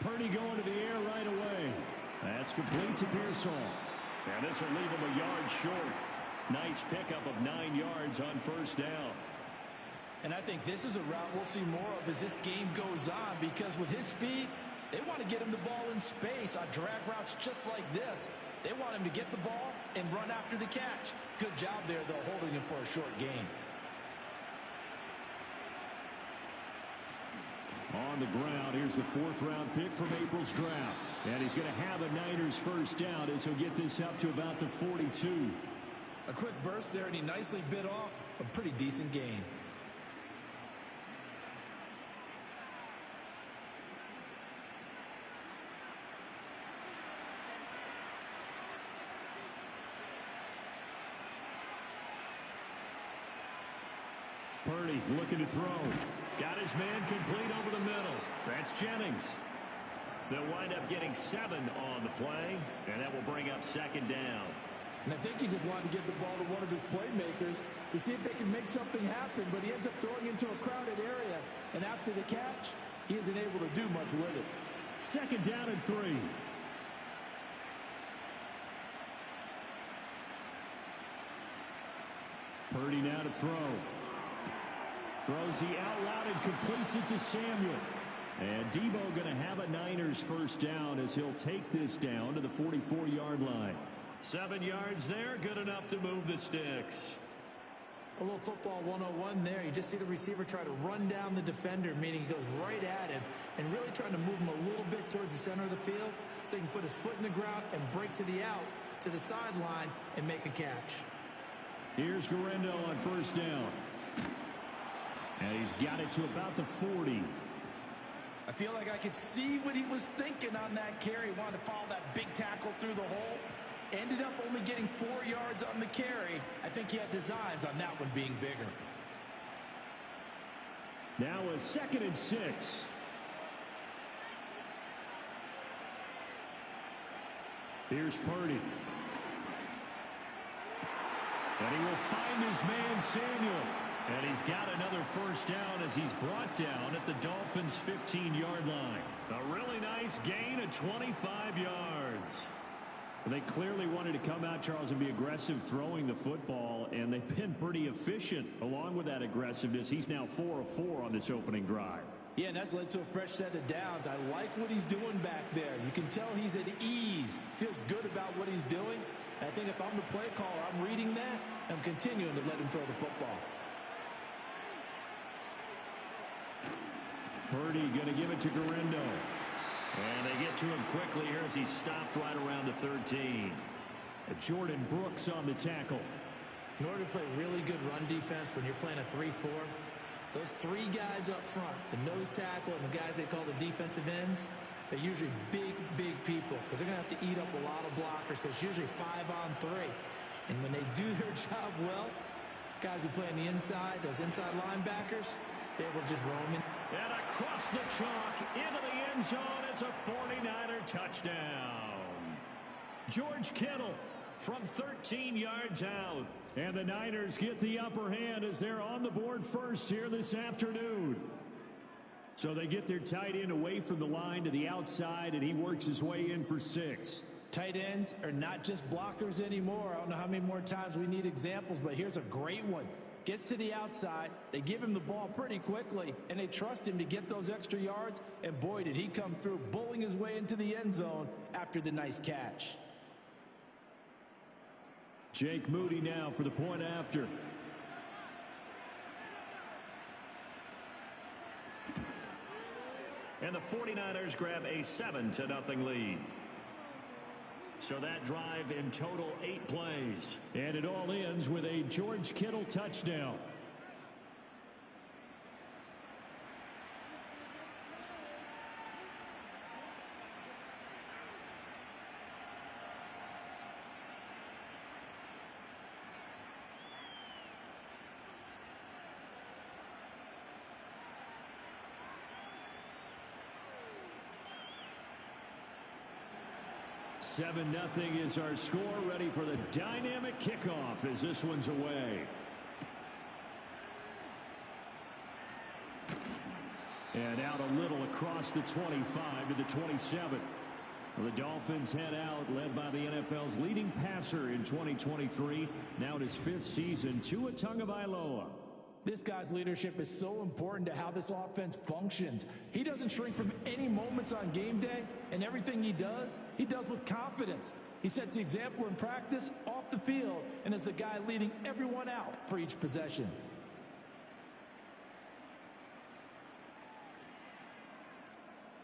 Purdy going to the air right away. That's complete to Pearsall. And this will leave him a yard short. Nice pickup of 9 yards on first down. And I think this is a route we'll see more of as this game goes on, because with his speed, they want to get him the ball in space on drag routes just like this. They want him to get the ball and run after the catch. Good job there, though, holding him for a short gain. On the ground, here's the 4th-round pick from April's draft. And he's going to have a Niners first down as he'll get this up to about the 42. A quick burst there, and he nicely bit off a pretty decent gain. Purdy looking to throw. Got his man complete over the middle. That's Jennings. They'll wind up getting 7 on the play, and that will bring up 2nd down. And I think he just wanted to give the ball to one of his playmakers to see if they can make something happen, but he ends up throwing into a crowded area, and after the catch, he isn't able to do much with it. 2nd down and 3. Purdy now to throw. Throws the out route and completes it to Samuel. And Debo going to have a Niners first down as he'll take this down to the 44-yard line. 7 yards there, good enough to move the sticks. A little football 101 there. You just see the receiver try to run down the defender, meaning he goes right at him and really trying to move him a little bit towards the center of the field so he can put his foot in the ground and break to the out, to the sideline, and make a catch. Here's Garendo on first down. And he's got it to about the 40. I feel like I could see what he was thinking on that carry. He wanted to follow that big tackle through the hole. Ended up only getting 4 yards on the carry. I think he had designs on that one being bigger. Now a 2nd and 6. Here's Purdy. And he will find his man Samuel. And he's got another first down as he's brought down at the Dolphins' 15-yard line. A really nice gain of 25 yards. They clearly wanted to come out, Charles, and be aggressive throwing the football, and they've been pretty efficient along with that aggressiveness. He's now 4 of 4 on this opening drive. Yeah, and that's led to a fresh set of downs. I like what he's doing back there. You can tell he's at ease. Feels good about what he's doing. I think if I'm the play caller, I'm reading that. I'm continuing to let him throw the football. Purdy going to give it to Garendo. And they get to him quickly here as he stopped right around the 13. Jordan Brooks on the tackle. In order to play really good run defense when you're playing a 3-4, those 3 guys up front, the nose tackle and the guys they call the defensive ends, they're usually big, big people because they're going to have to eat up a lot of blockers because it's usually 5 on 3. And when they do their job well, guys who play on the inside, those inside linebackers, they will just roam in. And across the chalk into the end zone, it's a 49er touchdown. George Kittle from 13 yards out. And the Niners get the upper hand as they're on the board first here this afternoon. So they get their tight end away from the line to the outside, and he works his way in for 6. Tight ends are not just blockers anymore. I don't know how many more times we need examples, but here's a great one. Gets to the outside, they give him the ball pretty quickly, and they trust him to get those extra yards, and boy, did he come through, bowling his way into the end zone after the nice catch. Jake Moody now for the point after. And the 49ers grab a 7-0 lead. So that drive in total 8 plays. And it all ends with a George Kittle touchdown. Seven nothing is our score. Ready for the dynamic kickoff as this one's away. And out a little across the 25 to the 27. The Dolphins head out, led by the NFL's leading passer in 2023. Now in his 5th season, Tua Tagovailoa. This guy's leadership is so important to how this offense functions. He doesn't shrink from any moments on game day, and everything he does with confidence. He sets the example in practice, off the field, and is the guy leading everyone out for each possession.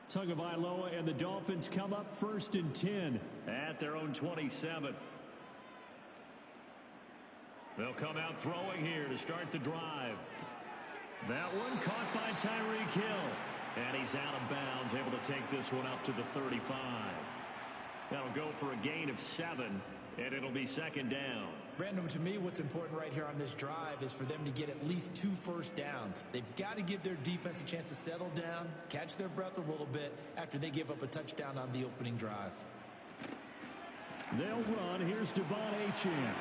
Tagovailoa and the Dolphins come up 1st and 10 at their own 27. They'll come out throwing here to start the drive. That one caught by Tyreek Hill. And he's out of bounds, able to take this one up to the 35. That'll go for a gain of 7, and it'll be 2nd down. Brandon, to me, what's important right here on this drive is for them to get at least 2 first downs. They've got to give their defense a chance to settle down, catch their breath a little bit after they give up a touchdown on the opening drive. They'll run. Here's Devon Achane.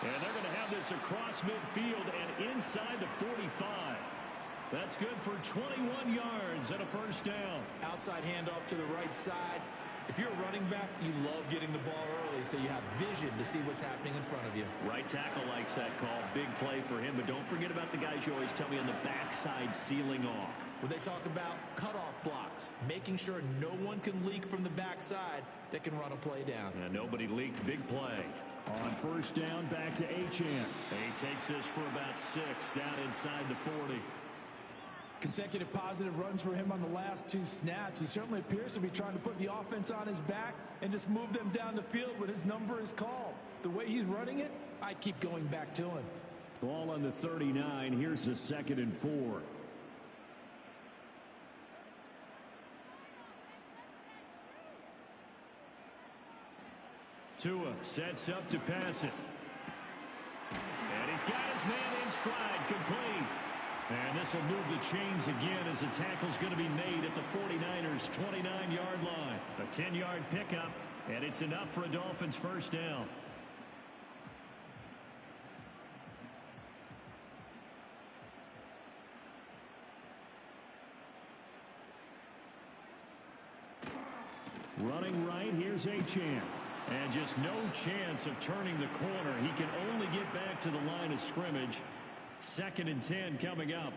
And they're going to have this across midfield and inside the 45. That's good for 21 yards and a 1st down. Outside handoff to the right side. If you're a running back, you love getting the ball early so you have vision to see what's happening in front of you. Right tackle likes that call. Big play for him, but don't forget about the guys you always tell me on the backside sealing off. Well, they talk about cutoff blocks, making sure no one can leak from the backside that can run a play down. And nobody leaked. Big play. On 1st down, back to Achane. He takes this for about 6 down inside the 40. Consecutive positive runs for him on the last 2 snaps. He certainly appears to be trying to put the offense on his back and just move them down the field when his number is called. The way he's running it, I keep going back to him. Ball on the 39. Here's the 2nd and 4. Tua sets up to pass it. And he's got his man in stride, complete. And this will move the chains again as the tackle's going to be made at the 49ers' 29-yard line. A 10-yard pickup, and it's enough for a Dolphins 1st down. Running right, here's Achane. And just no chance of turning the corner. He can only get back to the line of scrimmage. 2nd and 10 coming up.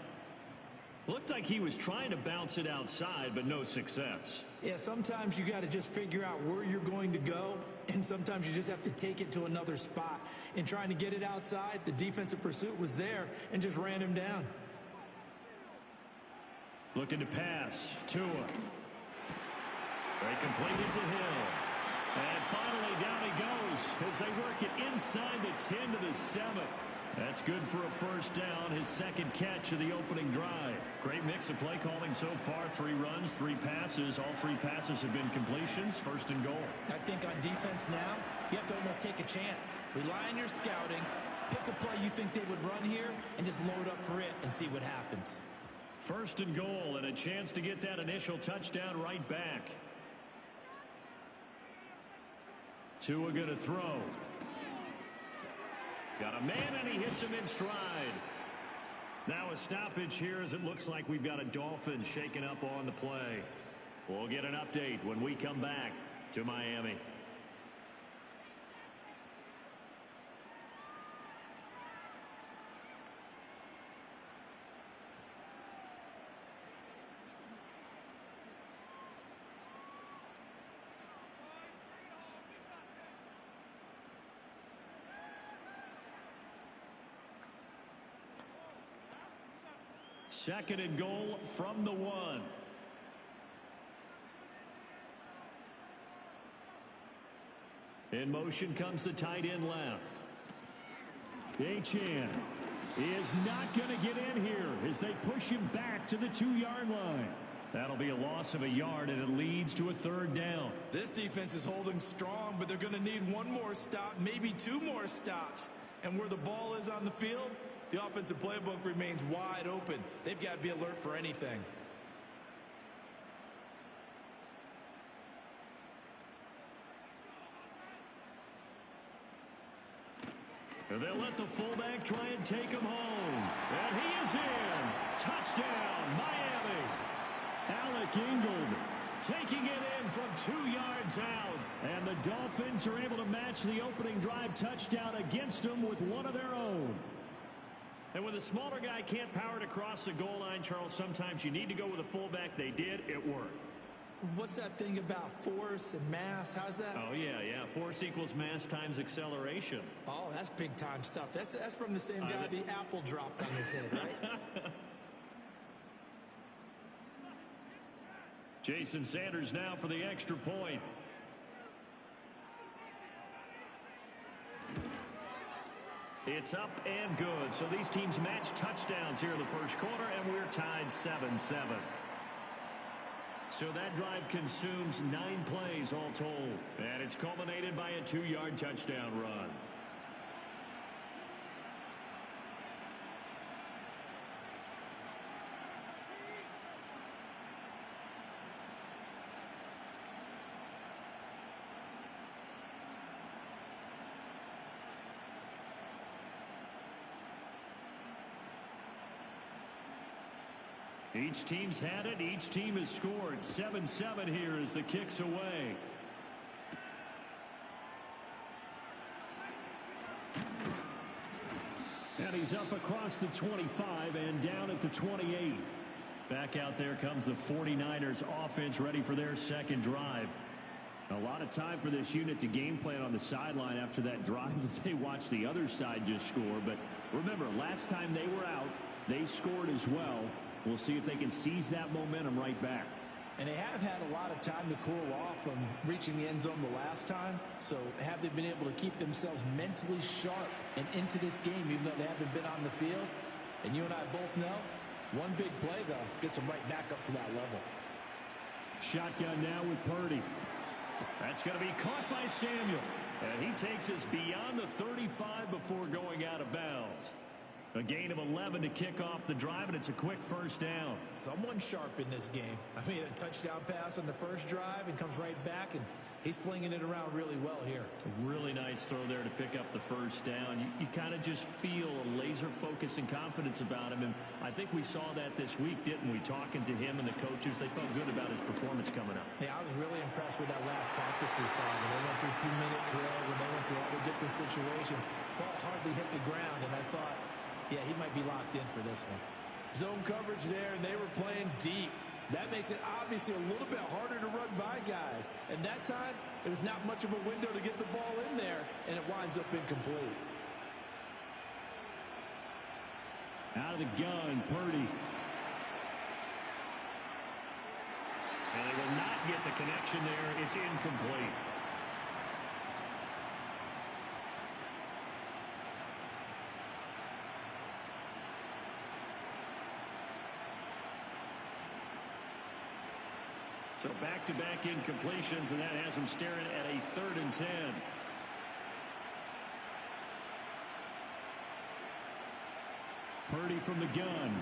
Looked like he was trying to bounce it outside, but no success. Yeah, sometimes you got to just figure out where you're going to go, and sometimes you just have to take it to another spot. In trying to get it outside, the defensive pursuit was there and just ran him down. Looking to pass. Tua. They complete it to Hill. And finally down he goes as they work it inside the 10 to the 7. That's good for a 1st down, his 2nd catch of the opening drive. Great mix of play calling so far. 3 runs, 3 passes. All 3 passes have been completions. 1st and goal. I think on defense now, you have to almost take a chance. Rely on your scouting. Pick a play you think they would run here and just load up for it and see what happens. 1st and goal and a chance to get that initial touchdown right back. Tua going to throw. Got a man, and he hits him in stride. Now a stoppage here as it looks like we've got a Dolphin shaken up on the play. We'll get an update when we come back to Miami. Second and goal from the 1. In motion comes the tight end left. Achane is not going to get in here as they push him back to the 2-yard line. That'll be a loss of a yard, and it leads to a 3rd down. This defense is holding strong, but they're going to need 1 more stop, maybe 2 more stops. And where the ball is on the field, the offensive playbook remains wide open. They've got to be alert for anything. And they'll let the fullback try and take him home. And he is in. Touchdown, one's out. And the Dolphins are able to match the opening drive touchdown against them with one of their own. And when the smaller guy can't power it across the goal line, Charles, sometimes you need to go with a fullback. They did. It worked. What's that thing about force and mass? How's that? Oh, yeah. Force equals mass times acceleration. Oh, that's big-time stuff. That's from the same guy the apple dropped on his head, right? Jason Sanders now for the extra point. It's up and good. So these teams match touchdowns here in the first quarter, and we're tied 7-7. So that drive consumes 9 plays all told. And it's culminated by a 2-yard touchdown run. Each team's had it. Each team has scored. 7-7 here as the kick's away. And he's up across the 25 and down at the 28. Back out there comes the 49ers offense ready for their second drive. A lot of time for this unit to game plan on the sideline after that drive that they watched the other side just score. But remember, last time they were out, they scored as well. We'll see if they can seize that momentum right back. And they have had a lot of time to cool off from reaching the end zone the last time. So have they been able to keep themselves mentally sharp and into this game, even though they haven't been on the field? And you and I both know, one big play, though, gets them right back up to that level. Shotgun now with Purdy. That's going to be caught by Samuel. And he takes us beyond the 35 before going out of bounds. A gain of 11 to kick off the drive, and it's a quick first down. Someone sharp in this game. I mean, a touchdown pass on the first drive and comes right back, and he's flinging it around really well here. A really nice throw there to pick up the first down. You kind of just feel a laser focus and confidence about him, and I think we saw that this week, didn't we? Talking to him and the coaches, they felt good about his performance coming up. Yeah, I was really impressed with that last practice we saw when they went through 2-minute drill, when they went through all the different situations. Ball hardly hit the ground, and I thought, yeah, he might be locked in for this one. Zone coverage there, and they were playing deep. That makes it obviously a little bit harder to run by guys. And that time, there was not much of a window to get the ball in there, and it winds up incomplete. Out of the gun, Purdy. And they will not get the connection there. It's incomplete. So back-to-back incompletions, and that has them staring at a 3rd and 10. Purdy from the gun.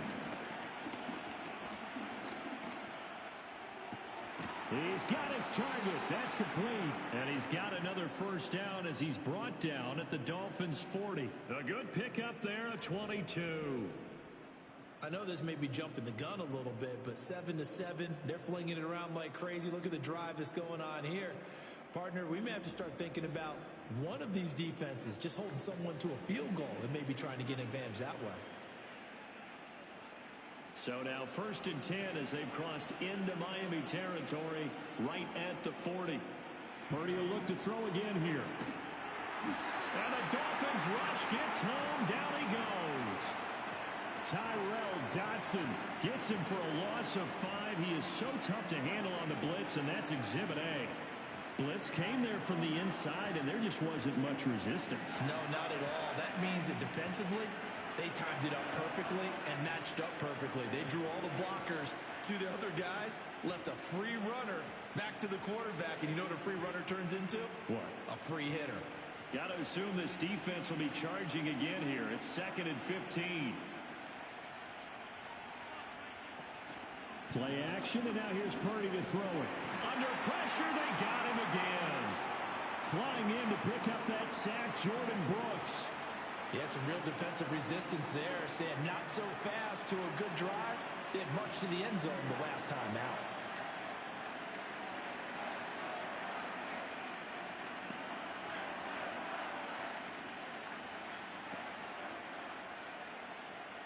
He's got his target. That's complete. And he's got another first down as he's brought down at the Dolphins' 40. A good pickup there, a 22. I know this may be jumping the gun a little bit, but 7-7, they're flinging it around like crazy. Look at the drive that's going on here. Partner, we may have to start thinking about one of these defenses just holding someone to a field goal and maybe trying to get an advantage that way. So now 1st and 10 as they've crossed into Miami territory right at the 40. Purdy will look to throw again here. And the Dolphins rush gets home. Down he goes. Tyrell Dodson gets him for a loss of 5. He is so tough to handle on the blitz, and that's Exhibit A. Blitz came there from the inside, and there just wasn't much resistance. No, not at all. That means that defensively, they timed it up perfectly and matched up perfectly. They drew all the blockers to the other guys, left a free runner back to the quarterback, and you know what a free runner turns into? What? A free hitter. Got to assume this defense will be charging again here. It's 2nd and 15. Play action, and now here's Purdy to throw it. Under pressure, they got him again. Flying in to pick up that sack, Jordan Brooks. Yeah, some real defensive resistance there. Saying not so fast to a good drive. They had marched to the end zone the last time out.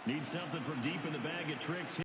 Needs something from deep in the bag of tricks.